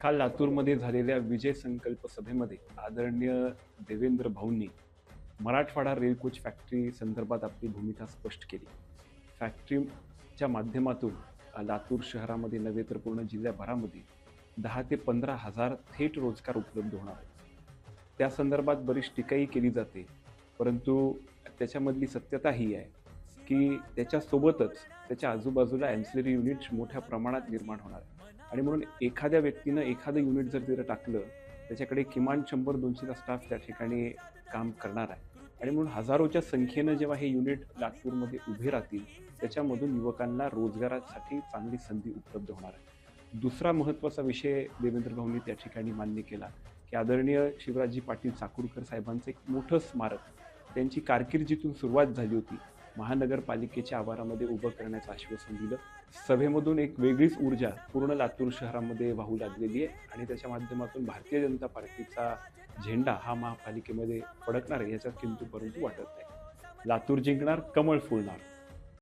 काल लातूरमध्ये झालेल्या विजय संकल्प सभेमध्ये आदरणीय देवेंद्र भाऊंनी मराठवाडा रेल कोच फॅक्टरी संदर्भात आपली भूमिका स्पष्ट केली. फॅक्टरीच्या माध्यमातून लातूर शहरामध्ये नव्हे तर पूर्ण जिल्ह्याभरामध्ये 10 ते 15,000 थेट रोजगार उपलब्ध होणार आहेत. त्या संदर्भात बरीच टीकाही केली जाते, परंतु त्याच्यामधली सत्यता ही आहे की त्याच्यासोबतच त्याच्या आजूबाजूला ॲन्सिलरी युनिट्स मोठ्या प्रमाणात निर्माण होणार आहे. आणि म्हणून एखाद्या व्यक्तीनं एखादं युनिट जर तिथं टाकलं, त्याच्याकडे किमान 100-200चा स्टाफ त्या ठिकाणी काम करणार आहे. आणि म्हणून हजारोच्या संख्येनं जेव्हा हे युनिट लातूरमध्ये उभे राहतील, त्याच्यामधून युवकांना रोजगारासाठी चांगली संधी उपलब्ध होणार आहे. दुसरा महत्त्वाचा विषय देवेंद्र भाऊंनी त्या ठिकाणी मान्य केला की आदरणीय शिवराजजी पाटील चाकूरकर साहेबांचं एक मोठं स्मारक त्यांची कारकिर्दीतून सुरुवात झाली होती, महानगरपालिकेच्या आवारामध्ये उभं करण्याचं आश्वासन दिलं. सभेमधून एक वेगळीच ऊर्जा पूर्ण लातूर शहरामध्ये वाहू लागलेली आहे आणि त्याच्या माध्यमातून भारतीय जनता पार्टीचा झेंडा हा महापालिकेमध्ये फडकणार आहे याच्यात किंतु परंतु वाटत नाही. लातूर जिंकणार, कमळ फुलणार.